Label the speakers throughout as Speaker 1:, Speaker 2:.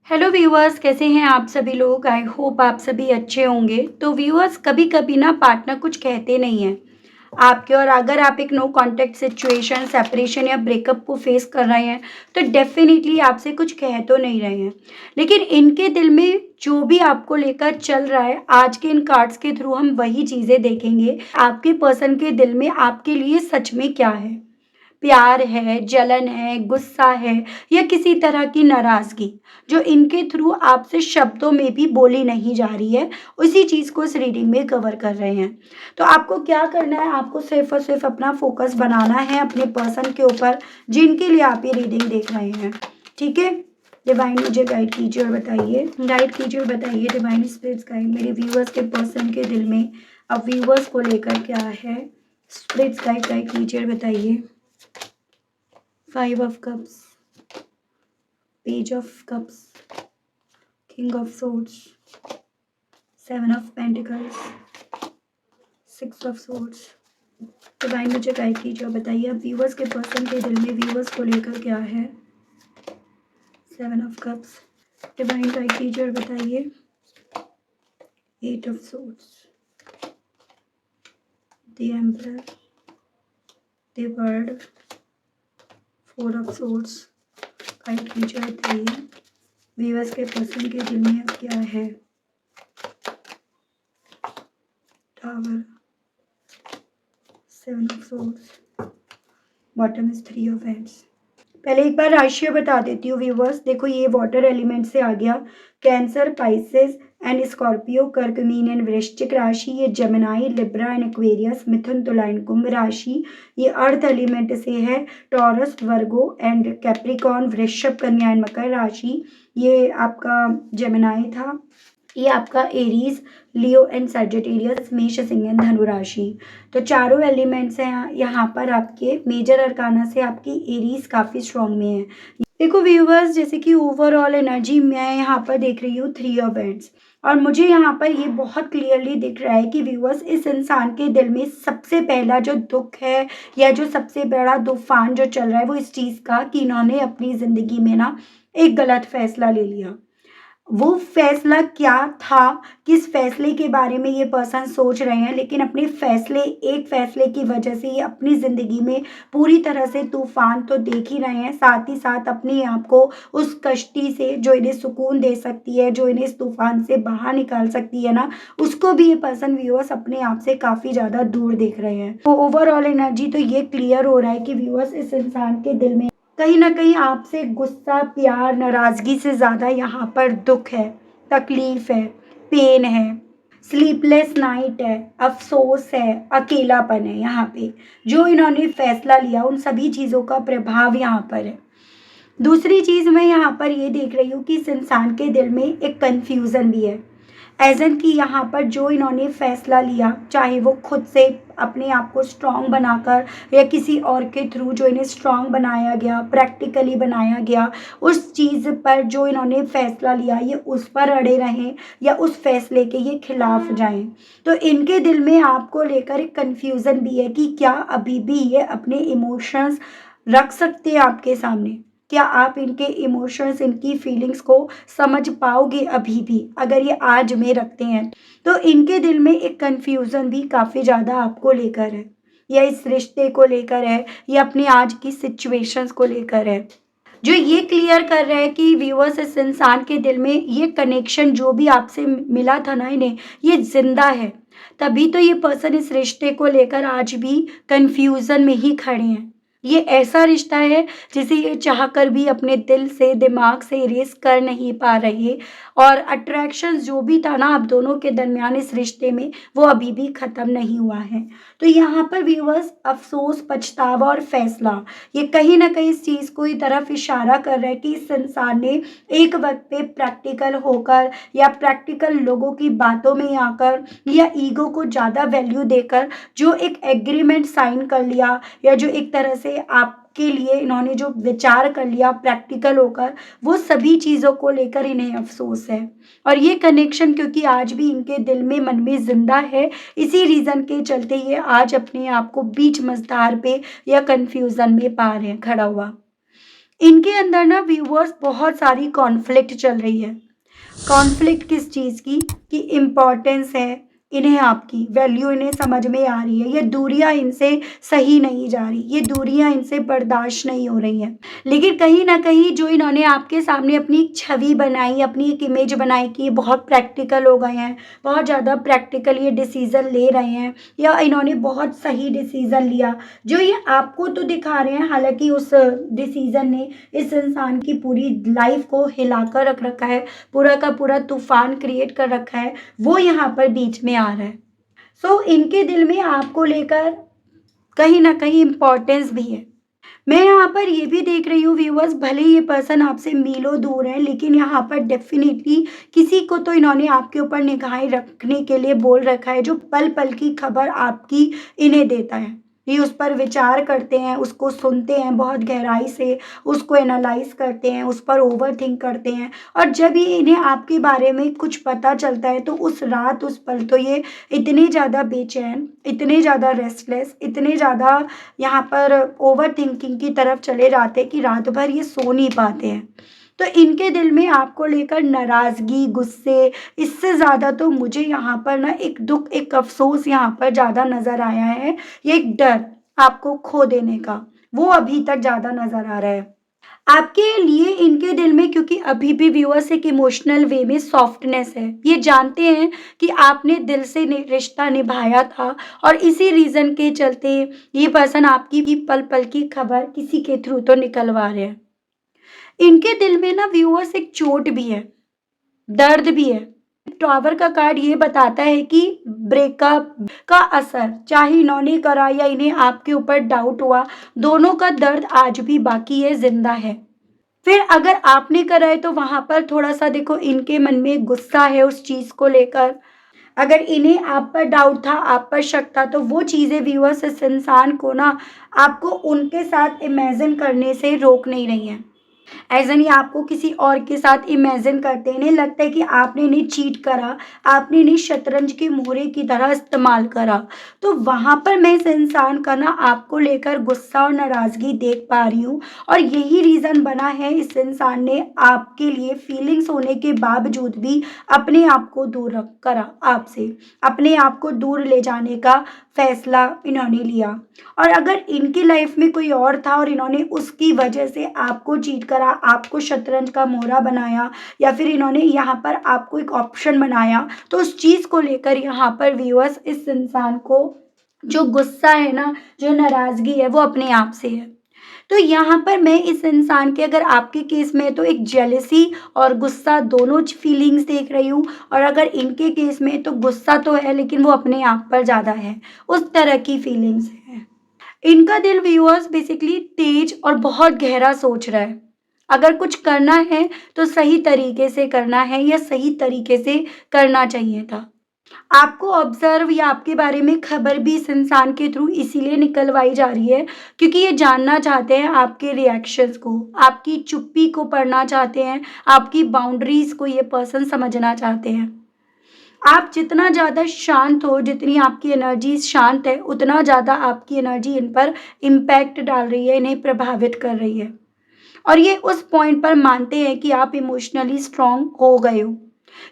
Speaker 1: Hello viewers, कैसे हैं आप सभी लोग। आई होप आप सभी अच्छे होंगे। तो व्यूअर्स, कभी कभी ना पार्टनर कुछ कहते नहीं हैं आपके, और अगर आप एक नो कांटेक्ट सिचुएशन, सेपरेशन या ब्रेकअप को फेस कर रहे हैं तो डेफिनेटली आपसे कुछ कह तो नहीं रहे हैं, लेकिन इनके दिल में जो भी आपको लेकर चल रहा है, आज के इन कार्ड्स के थ्रू हम वही चीज़ें देखेंगे। आपके पर्सन के दिल में आपके लिए सच में क्या है। प्यार है, जलन है, गुस्सा है या किसी तरह की नाराज़गी जो इनके थ्रू आपसे शब्दों में भी बोली नहीं जा रही है, उसी चीज़ को इस रीडिंग में कवर कर रहे हैं। तो आपको क्या करना है, आपको सिर्फ़ और सिर्फ़ अपना फ़ोकस बनाना है अपने पर्सन के ऊपर जिनके लिए आप ये रीडिंग देख रहे हैं, ठीक है? डिवाइन मुझे गाइड कीजिए और बताइए, डिवाइन स्पिरिट्स गाइड मेरे व्यूअर्स के पर्सन के दिल में अब व्यूअर्स को लेकर क्या है। स्पिरिट्स गाइड कीजिए और बताइए। 5 of Cups, Page of Cups, King of Swords, 7 of Pentacles, 6 of Swords। Divine मुझे गाइड कीजिए और बताइए अब व्यूवर्स के पर्सन के दिल में व्यूवर्स को लेकर क्या है। 7 of Cups। डिवाइन गाइड कीजिए और बताइए। 8 of Swords, The Emperor, The World, 4 of Swords। Guide कीजिए और बताइए व्यूवर्स के पर्सन के दिल में अब क्या है। Tower, 7 of Swords, bottom is 3 of Wands। पहले एक बार राशि बता देती हूँ व्यूवर्स। देखो, ये वाटर एलिमेंट से आ गया। कैंसर, पाइसेस एंड स्कॉर्पियो, कर्क, मीन एंड वृश्चिक राशि। ये जेमिनाई, लिब्रा एंड एक्वेरियस, मिथुन, तुला एंड कुंभ राशि। ये अर्थ एलिमेंट से है। टॉरस, वर्गो एंड कैप्रिकॉर्न, वृषभ, कन्या एंड मकर राशि। ये आपका जेमिनाई था। ये आपका एरीज, लियो एंड सैजिटेरियस, मेष, सिंह एंड धनु राशि। तो चारों एलिमेंट्स हैं यहाँ पर। आपके मेजर अरकाना से आपकी एरीज काफ़ी स्ट्रॉन्ग में है। देखो व्यूवर्स, जैसे कि ओवरऑल एनर्जी मैं यहाँ पर देख रही हूँ 3 ऑफ Wands, और मुझे यहाँ पर ये बहुत क्लियरली दिख रहा है कि व्यूवर्स, इस इंसान के दिल में सबसे पहला जो दुख है या जो सबसे बड़ा तूफान जो चल रहा है वो इस चीज़ का कि इन्होंने अपनी ज़िंदगी में ना एक गलत फैसला ले लिया। वो फैसला क्या था, किस फैसले के बारे में ये पर्सन सोच रहे हैं, लेकिन अपने एक फैसले की वजह से ये अपनी ज़िंदगी में पूरी तरह से तूफान तो देख ही रहे हैं, साथ ही साथ अपने आप को उस कश्ती से जो इन्हें सुकून दे सकती है, जो इन्हें इस तूफान से बाहर निकाल सकती है ना, उसको भी ये पर्सन व्यूअर्स अपने आप से काफ़ी ज़्यादा दूर देख रहे हैं। तो ओवरऑल एनर्जी तो ये क्लियर हो रहा है कि व्यूअर्स, इस इंसान के दिल में कहीं ना कहीं आपसे गुस्सा, प्यार, नाराज़गी से ज़्यादा यहाँ पर दुख है, तकलीफ़ है, पेन है, स्लीपलेस नाइट है, अफसोस है, अकेलापन है। यहाँ पे जो इन्होंने फैसला लिया उन सभी चीज़ों का प्रभाव यहाँ पर है। दूसरी चीज़ मैं यहाँ पर ये देख रही हूँ कि इस इंसान के दिल में एक कन्फ्यूज़न भी है। एज़न कि यहाँ पर जो इन्होंने फैसला लिया, चाहे वो खुद से अपने आप को स्ट्रॉन्ग बनाकर या किसी और के थ्रू जो इन्हें स्ट्रॉन्ग बनाया गया, प्रैक्टिकली बनाया गया, उस चीज़ पर जो इन्होंने फैसला लिया ये उस पर अड़े रहें या उस फैसले के ये खिलाफ जाएं। तो इनके दिल में आपको लेकर एक कन्फ्यूज़न भी है कि क्या अभी भी ये अपने इमोशंस रख सकते हैं आपके सामने। क्या आप इनके इमोशंस, इनकी फीलिंग्स को समझ पाओगे अभी भी, अगर ये आज में रखते हैं तो। इनके दिल में एक कन्फ्यूज़न भी काफ़ी ज़्यादा आपको लेकर है, या इस रिश्ते को लेकर है, या अपनी आज की सिचुएशंस को लेकर है, जो ये क्लियर कर रहा है कि व्यूअर्स, इस इंसान के दिल में ये कनेक्शन जो भी आपसे मिला था ना इन्हें, ये जिंदा है। तभी तो ये पर्सन इस रिश्ते को लेकर आज भी कन्फ्यूज़न में ही खड़े हैं। ये ऐसा रिश्ता है जिसे ये चाहकर भी अपने दिल से, दिमाग से इरेज कर नहीं पा रहे, और अट्रैक्शन जो भी था ना आप दोनों के दरमियान इस रिश्ते में, वो अभी भी ख़त्म नहीं हुआ है। तो यहाँ पर व्यूअर्स, अफसोस, पछतावा और फैसला, ये कहीं ना कहीं इस चीज़ को ही तरफ इशारा कर रहा है कि इस इंसान ने एक वक्त पे प्रैक्टिकल होकर या प्रैक्टिकल लोगों की बातों में आकर या ईगो को ज़्यादा वैल्यू देकर जो एक एग्रीमेंट साइन कर लिया, या जो एक तरह से आपके लिए इन्होंने जो विचार कर लिया प्रैक्टिकल होकर, वो सभी चीज़ों को लेकर इन्हें अफसोस है। और ये कनेक्शन क्योंकि आज भी इनके दिल में, मन में जिंदा है, इसी रीज़न के चलते ये आज अपने आप को बीच मझधार पे या कन्फ्यूज़न में पा रहे हैं खड़ा हुआ। इनके अंदर ना व्यूअर्स बहुत सारी कॉन्फ्लिक्ट चल रही है। कॉन्फ्लिक्ट किस चीज़ की, कि इम्पोर्टेंस है इन्हें, आपकी वैल्यू इन्हें समझ में आ रही है, ये दूरियां इनसे सही नहीं जा रही, ये दूरियां इनसे बर्दाश्त नहीं हो रही हैं। लेकिन कहीं ना कहीं जो इन्होंने आपके सामने अपनी एक छवि बनाई, अपनी एक इमेज बनाई कि ये बहुत प्रैक्टिकल हो गए हैं, बहुत ज़्यादा प्रैक्टिकल ये डिसीज़न ले रहे हैं, या इन्होंने बहुत सही डिसीज़न लिया, जो ये आपको तो दिखा रहे हैं, हालांकि उस डिसीज़न ने इस इंसान की पूरी लाइफ को हिलाकर रख रखा है, पूरा का पूरा तूफान क्रिएट कर रखा है, वो यहाँ पर बीच में आ रहा है। सो इनके दिल में आपको लेकर कहीं ना कहीं इम्पोर्टेंस भी है। मैं यहाँ पर ये भी देख रही हूँ व्यूअर्स, भले ये पर्सन आपसे मीलों दूर है, लेकिन यहाँ पर डेफिनेटली किसी को तो इन्होंने आपके ऊपर निगाहें रखने के लिए बोल रखा है, जो पल पल की खबर आपकी इन्हें देता है। ये उस पर विचार करते हैं, उसको सुनते हैं बहुत गहराई से, उसको एनालाइज करते हैं, उस पर ओवर थिंक करते हैं, और जब ये इन्हें आपके बारे में कुछ पता चलता है तो उस रात उस पल तो ये इतने ज़्यादा बेचैन, इतने ज़्यादा रेस्टलेस, इतने ज़्यादा यहाँ पर ओवर थिंकिंग की तरफ चले जाते हैं कि रात भर ये सो नहीं पाते हैं। तो इनके दिल में आपको लेकर नाराज़गी, गुस्से, इससे ज़्यादा तो मुझे यहाँ पर ना एक दुख, एक अफ़सोस यहाँ पर ज़्यादा नज़र आया है। ये एक डर आपको खो देने का, वो अभी तक ज़्यादा नज़र आ रहा है। आपके लिए इनके दिल में, क्योंकि अभी भी व्यूअर्स एक इमोशनल वे में सॉफ्टनेस है, ये जानते हैं कि आपने दिल से रिश्ता निभाया था, और इसी रीजन के चलते ये पर्सन आपकी भी पल पल की खबर किसी के थ्रू तो निकलवा रहे हैं। इनके दिल में ना व्यूअर्स एक चोट भी है, दर्द भी है। टावर का कार्ड ये बताता है कि ब्रेकअप का असर, चाहे इन्होंने करा या इन्हें आपके ऊपर डाउट हुआ, दोनों का दर्द आज भी बाकी है, जिंदा है। फिर अगर आपने करा है तो वहां पर थोड़ा सा देखो, इनके मन में गुस्सा है उस चीज को लेकर। अगर इन्हें आप पर डाउट था, आप पर शक था, तो वो चीजें व्यूअर्स इस इंसान को ना आपको उनके साथ इमेजिन करने से रोक नहीं रही हैं। ऐसा नहीं, आपको किसी और के साथ इमेजिन करते हैं, इन्हें लगता है कि आपने इन्हें चीट करा, आपने इन्हें शतरंज के मोहरे की तरह इस्तेमाल करा। तो वहां पर मैं इस इंसान का ना आपको लेकर गुस्सा और नाराजगी देख पा रही हूँ, और यही रीजन बना है इस इंसान ने आपके लिए फीलिंग्स होने के बावजूद भी अपने आप को दूर रख करा आपसे, अपने आप को दूर ले जाने का फैसला इन्होंने लिया। और अगर इनकी लाइफ में कोई और था और इन्होंने उसकी वजह से आपको चीट करा, आपको शतरंज का मोहरा बनाया, या फिर इन्होंने यहाँ पर आपको एक ऑप्शन बनाया, तो उस चीज़ को लेकर यहाँ पर व्यूअर्स इस इंसान को जो गुस्सा है ना, जो नाराज़गी है, वो अपने आप से है। तो यहाँ पर मैं इस इंसान के, अगर आपके केस में है तो एक जेलसी और गुस्सा दोनों फीलिंग्स देख रही हूँ, और अगर इनके केस में है तो गुस्सा तो है लेकिन वो अपने आप पर ज़्यादा है, उस तरह की फीलिंग्स है। इनका दिल व्यूअर्स बेसिकली तेज और बहुत गहरा सोच रहा है। अगर कुछ करना है तो सही तरीके से करना है, या सही तरीके से करना चाहिए था। आपको ऑब्जर्व या आपके बारे में खबर भी इस इंसान के थ्रू इसीलिए निकलवाई जा रही है, क्योंकि ये जानना चाहते हैं आपके रिएक्शंस को, आपकी चुप्पी को पढ़ना चाहते हैं, आपकी बाउंड्रीज को ये पर्सन समझना चाहते हैं। आप जितना ज़्यादा शांत हो, जितनी आपकी एनर्जी शांत है, उतना ज़्यादा आपकी एनर्जी इन पर इम्पैक्ट डाल रही है, इन्हें प्रभावित कर रही है। और ये उस पॉइंट पर मानते हैं कि आप इमोशनली स्ट्रांग हो गए हो।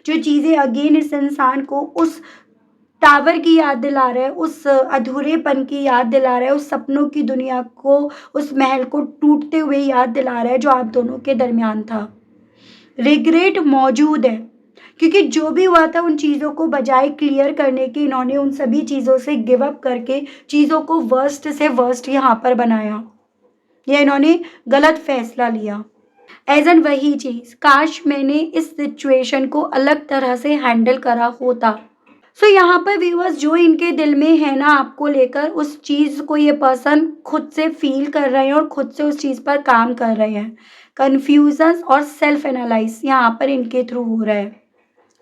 Speaker 1: जो चीज़ें अगेन इस इंसान को उस टावर की याद दिला रहा है, उस अधूरेपन की याद दिला रहा है, उस सपनों की दुनिया को, उस महल को टूटते हुए याद दिला रहा है जो आप दोनों के दरमियान था। रिग्रेट मौजूद है, क्योंकि जो भी हुआ था उन चीज़ों को बजाय क्लियर करने के, इन्होंने उन सभी चीज़ों से गिव अप करके चीज़ों को वर्स्ट से वर्स्ट यहाँ पर बनाया, या इन्होंने गलत फैसला लिया। एज एन वही चीज़, काश मैंने इस सिचुएशन को अलग तरह से हैंडल करा होता। सो यहाँ पर व्यूअर्स जो इनके दिल में है ना आपको लेकर, उस चीज़ को ये पर्सन खुद से फील कर रहे हैं और खुद से उस चीज़ पर काम कर रहे हैं। कन्फ्यूजन और सेल्फ एनालाइज यहाँ पर इनके थ्रू हो रहा है।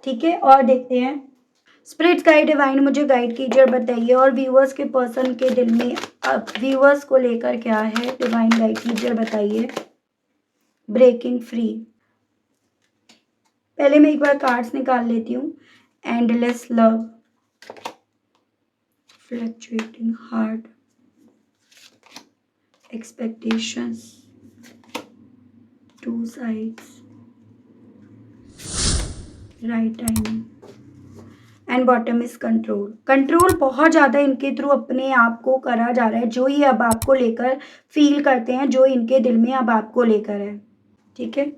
Speaker 1: ठीक है, और देखते हैं स्पिरिट गाइड डिवाइन मुझे गाइड कीजिए और बताइए, और व्यूअर्स के पर्सन के दिल में अब व्यूअर्स को लेकर क्या है, डिवाइन गाइड कीजिए और बताइए। ब्रेकिंग फ्री, पहले मैं एक बार कार्ड्स निकाल लेती हूँ। Endless love, fluctuating heart, expectations, two sides, right timing and bottom is control. Control बहुत ज़्यादा इनके थ्रू अपने आप को करा जा रहा है, जो ये अब आपको लेकर फील करते हैं, जो इनके दिल में अब आपको लेकर है, ठीक है।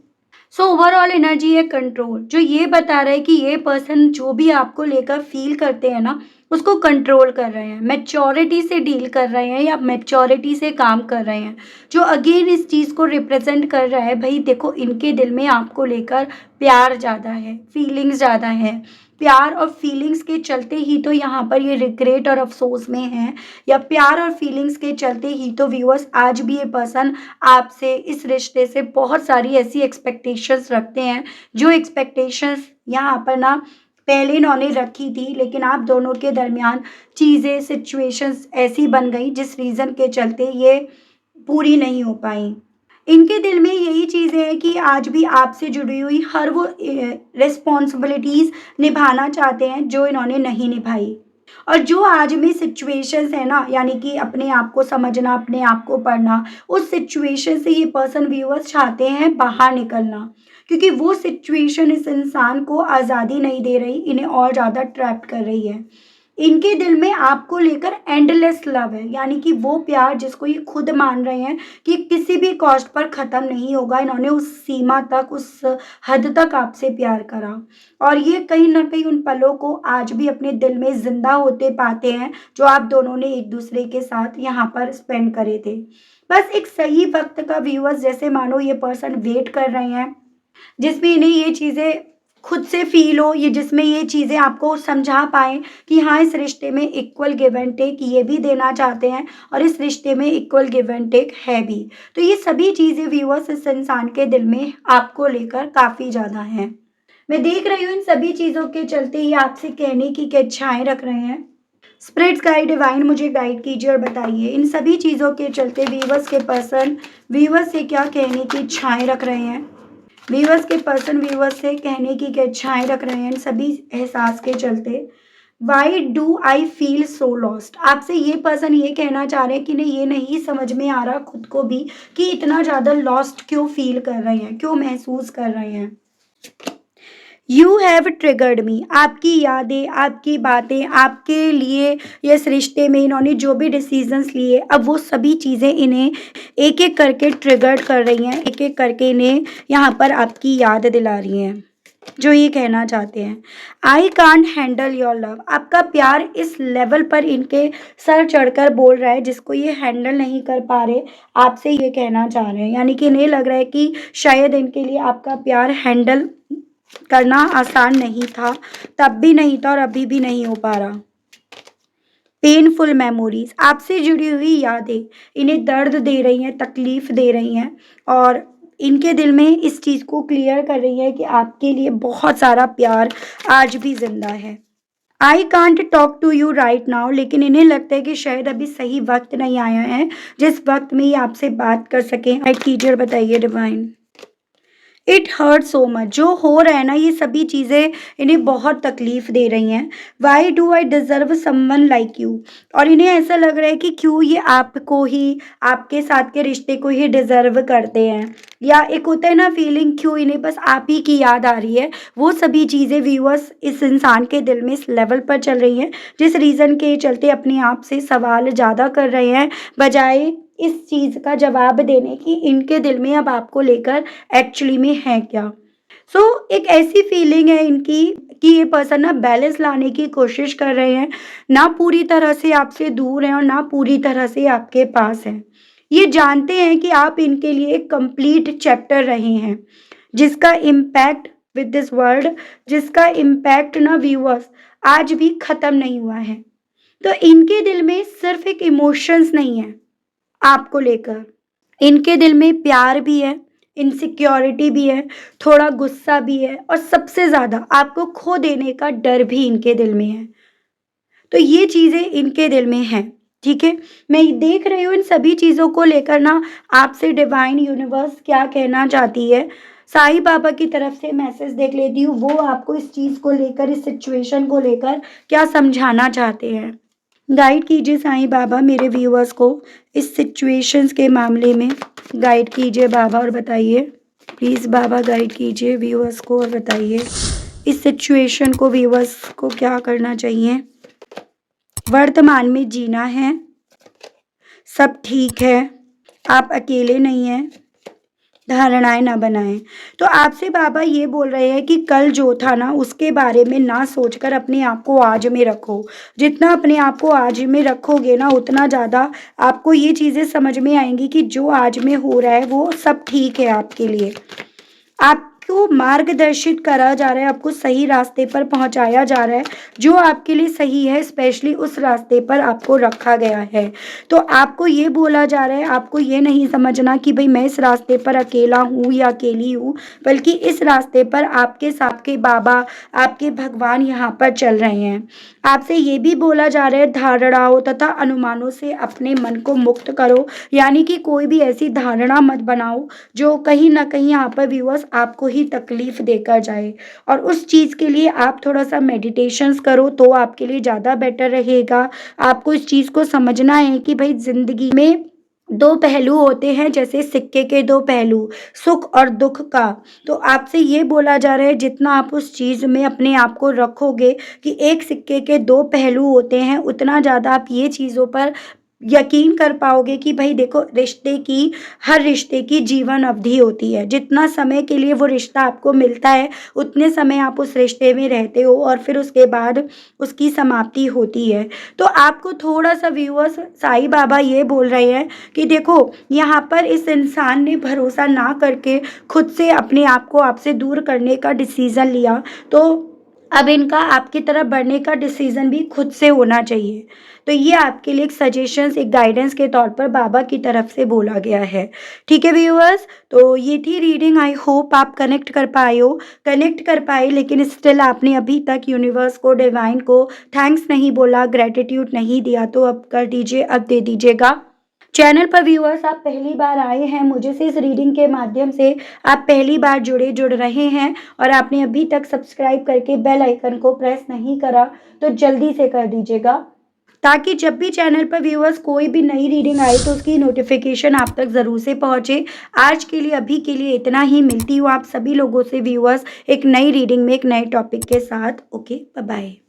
Speaker 1: सो ओवरऑल एनर्जी है कंट्रोल, जो ये बता रहा है कि ये पर्सन जो भी आपको लेकर फील करते हैं ना, उसको कंट्रोल कर रहे हैं, मैच्योरिटी से डील कर रहे हैं या मैच्योरिटी से काम कर रहे हैं, जो अगेन इस चीज़ को रिप्रेजेंट कर रहा है। भाई देखो, इनके दिल में आपको लेकर प्यार ज़्यादा है, फीलिंग्स ज़्यादा है, प्यार और फीलिंग्स के चलते ही तो यहाँ पर ये रिग्रेट और अफसोस में है, या प्यार और फीलिंग्स के चलते ही तो व्यूअर्स आज भी ये पर्सन आपसे, इस रिश्ते से बहुत सारी ऐसी एक्सपेक्टेशंस रखते हैं, जो एक्सपेक्टेशंस यहाँ पर ना पहले इन्होंने रखी थी, लेकिन आप दोनों के दरमियान चीज़ें, सिचुएशंस ऐसी बन गई जिस रीज़न के चलते ये पूरी नहीं हो पाई। इनके दिल में यही चीज़ें हैं कि आज भी आपसे जुड़ी हुई हर वो रिस्पॉन्सिबिलिटीज़ निभाना चाहते हैं जो इन्होंने नहीं निभाई, और जो आज में सिचुएशंस है ना, यानी कि अपने आप को समझना, अपने आप को पढ़ना, उस सिचुएशन से ये पर्सन व्यूअर्स चाहते हैं बाहर निकलना, क्योंकि वो सिचुएशन इस इंसान को आज़ादी नहीं दे रही, इन्हें और ज़्यादा ट्रैप कर रही है। इनके दिल में आपको लेकर एंडलेस लव है, यानी कि वो प्यार जिसको ये खुद मान रहे हैं कि किसी भी कॉस्ट पर ख़त्म नहीं होगा। इन्होंने उस सीमा तक, उस हद तक आपसे प्यार करा, और ये कहीं ना कहीं उन पलों को आज भी अपने दिल में ज़िंदा होते पाते हैं, जो आप दोनों ने एक दूसरे के साथ यहाँ पर स्पेंड करे थे। बस एक सही वक्त का व्यूअर्स, जैसे मानो ये पर्सन वेट कर रहे हैं, जिसमें इन्हें ये चीज़ें खुद से फील हो, ये जिसमें ये चीज़ें आपको समझा पाएँ कि हाँ, इस रिश्ते में इक्वल गिव एंड टेक ये भी देना चाहते हैं, और इस रिश्ते में इक्वल गिव एंड टेक है भी। तो ये सभी चीज़ें व्यूअर्स इस इंसान के दिल में आपको लेकर काफ़ी ज़्यादा हैं। मैं देख रही हूँ इन सभी चीज़ों के चलते ये आपसे कहने की क्या इच्छाएँ रख रहे हैं। स्पिरिट्स गाइड डिवाइन मुझे गाइड कीजिए और बताइए इन सभी चीज़ों के चलते व्यूअर्स के पर्सन व्यूअर्स से क्या कहने की इच्छाएँ रख रहे हैं। व्यूअर्स के पर्सन व्यूअर्स से कहने की क्या इच्छाएँ रख रहे हैं इन सभी एहसास के चलते। Why do I feel so lost, आपसे ये पर्सन ये कहना चाह रहे हैं कि नहीं, ये नहीं समझ में आ रहा खुद को भी कि इतना ज़्यादा लॉस्ट क्यों फील कर रहे हैं, क्यों महसूस कर रहे हैं। यू हैव ट्रिगर्ड मी, आपकी यादें, आपकी बातें, आपके लिए इस रिश्ते में इन्होंने जो भी डिसीजंस लिए, अब वो सभी चीज़ें इन्हें एक एक करके ट्रिगर कर रही हैं, एक एक करके इन्हें यहाँ पर आपकी याद दिला रही हैं, जो ये कहना चाहते हैं। I can't handle your love, आपका प्यार इस लेवल पर इनके सर चढ़कर बोल रहा है जिसको ये हैंडल नहीं कर पा रहे, आपसे ये कहना चाह रहे हैं। यानी कि इन्हें लग रहा है कि शायद इनके लिए आपका प्यार हैंडल करना आसान नहीं था, तब भी नहीं था और अभी भी नहीं हो पा रहा। पेनफुल मेमोरीज, आपसे जुड़ी हुई यादें इन्हें दर्द दे रही हैं, तकलीफ दे रही हैं, और इनके दिल में इस चीज़ को क्लियर कर रही है कि आपके लिए बहुत सारा प्यार आज भी जिंदा है। I can't talk to you right now, लेकिन इन्हें लगता है कि शायद अभी सही वक्त नहीं आया है जिस वक्त में ये आपसे बात कर सकें। गाइड कीजिए और बताइए Divine. It hurt so much, जो हो रहा है ना, ये सभी चीज़ें इन्हें बहुत तकलीफ दे रही हैं। Why do I deserve someone like you, और इन्हें ऐसा लग रहा है कि क्यों ये आपको ही, आपके साथ के रिश्ते को ही डिज़र्व करते हैं, या एक होता है ना फीलिंग, क्यों इन्हें बस आप ही की याद आ रही है। वो सभी चीज़ें व्यूअर्स इस इंसान के दिल में इस लेवल पर चल रही हैं, जिस रीज़न के चलते अपने आप से सवाल ज़्यादा कर रहे हैं, बजाय इस चीज़ का जवाब देने की इनके दिल में अब आपको लेकर एक्चुअली में है क्या। सो एक ऐसी फीलिंग है इनकी कि ये पर्सन ना बैलेंस लाने की कोशिश कर रहे हैं, ना पूरी तरह से आपसे दूर हैं और ना पूरी तरह से आपके पास हैं। ये जानते हैं कि आप इनके लिए एक कंप्लीट चैप्टर रहे हैं, जिसका इम्पैक्ट विद दिस वर्ल्ड, जिसका इम्पैक्ट ना व्यूअर्स आज भी ख़त्म नहीं हुआ है। तो इनके दिल में सिर्फ एक इमोशंस नहीं है आपको लेकर, इनके दिल में प्यार भी है, इनसिक्योरिटी भी है, थोड़ा गुस्सा भी है, और सबसे ज़्यादा आपको खो देने का डर भी इनके दिल में है। तो ये चीज़ें इनके दिल में हैं, ठीक है। मैं देख रही हूँ इन सभी चीज़ों को लेकर ना आपसे डिवाइन यूनिवर्स क्या कहना चाहती है। साईं बाबा की तरफ से मैसेज देख लेती हूँ, वो आपको इस चीज़ को लेकर, इस सिचुएशन को लेकर क्या समझाना चाहते हैं। गाइड कीजिए साईं बाबा मेरे व्यूअर्स को इस सिचुएशंस के मामले में, गाइड कीजिए बाबा और बताइए। प्लीज़ बाबा गाइड कीजिए व्यूअर्स को और बताइए इस सिचुएशन को व्यूअर्स को क्या करना चाहिए। वर्तमान में जीना है, सब ठीक है, आप अकेले नहीं हैं, धारणाएं ना बनाएं। तो आपसे बाबा ये बोल रहे हैं कि कल जो था ना उसके बारे में ना सोचकर अपने आप को आज में रखो। जितना अपने आप को आज में रखोगे ना उतना ज़्यादा आपको ये चीज़ें समझ में आएंगी कि जो आज में हो रहा है वो सब ठीक है आपके लिए। आपको मार्गदर्शित करा जा रहा है, आपको सही रास्ते पर पहुंचाया जा रहा है। जो आपके लिए सही है स्पेशली उस रास्ते पर आपको रखा गया है। तो आपको ये बोला जा रहा है, आपको ये नहीं समझना कि भाई मैं इस रास्ते पर अकेला हूँ या अकेली हूँ, बल्कि इस रास्ते पर आपके साथ के बाबा, आपके भगवान यहाँ पर चल रहे हैं। आपसे ये भी बोला जा रहा है धारणाओं तथा अनुमानों से अपने मन को मुक्त करो, यानी कि कोई भी ऐसी धारणा मत बनाओ जो कहीं ना कहीं यहाँ पर व्यूअर्स आपको ही तकलीफ देकर जाए। और उस चीज़ के लिए आप थोड़ा सा मेडिटेशंस करो तो आपके लिए ज़्यादा बेटर रहेगा। आपको इस चीज़ को समझना है कि भाई ज़िंदगी में दो पहलू होते हैं, जैसे सिक्के के दो पहलू, सुख और दुख का। तो आपसे ये बोला जा रहा है जितना आप उस चीज़ में अपने आप को रखोगे कि एक सिक्के के दो पहलू होते हैं, उतना ज़्यादा आप ये चीज़ों पर यकीन कर पाओगे कि भाई देखो हर रिश्ते की जीवन अवधि होती है। जितना समय के लिए वो रिश्ता आपको मिलता है उतने समय आप उस रिश्ते में रहते हो और फिर उसके बाद उसकी समाप्ति होती है। तो आपको थोड़ा सा व्यूअर्स साईं बाबा ये बोल रहे हैं कि देखो यहाँ पर इस इंसान ने भरोसा ना करके खुद से अपने आप को आपसे दूर करने का डिसीज़न लिया, तो अब इनका आपकी तरफ बढ़ने का डिसीजन भी खुद से होना चाहिए। तो ये आपके लिए एक सजेशंस, एक गाइडेंस के तौर पर बाबा की तरफ से बोला गया है। ठीक है व्यूअर्स, तो ये थी रीडिंग। आई होप आप कनेक्ट कर पाए, लेकिन स्टिल आपने अभी तक यूनिवर्स को, डिवाइन को थैंक्स नहीं बोला, ग्रेटिट्यूड नहीं दिया, तो अब कर दीजिए, अब दे दीजिएगा। चैनल पर व्यूअर्स आप पहली बार आए हैं, मुझे से इस रीडिंग के माध्यम से आप पहली बार जुड़ रहे हैं और आपने अभी तक सब्सक्राइब करके बेल आइकन को प्रेस नहीं करा तो जल्दी से कर दीजिएगा, ताकि जब भी चैनल पर व्यूअर्स कोई भी नई रीडिंग आए तो उसकी नोटिफिकेशन आप तक ज़रूर से पहुंचे। आज के लिए अभी के लिए इतना ही, मिलती हूँ आप सभी लोगों से व्यूअर्स एक नई रीडिंग में एक नए टॉपिक के साथ। Okay, bye bye.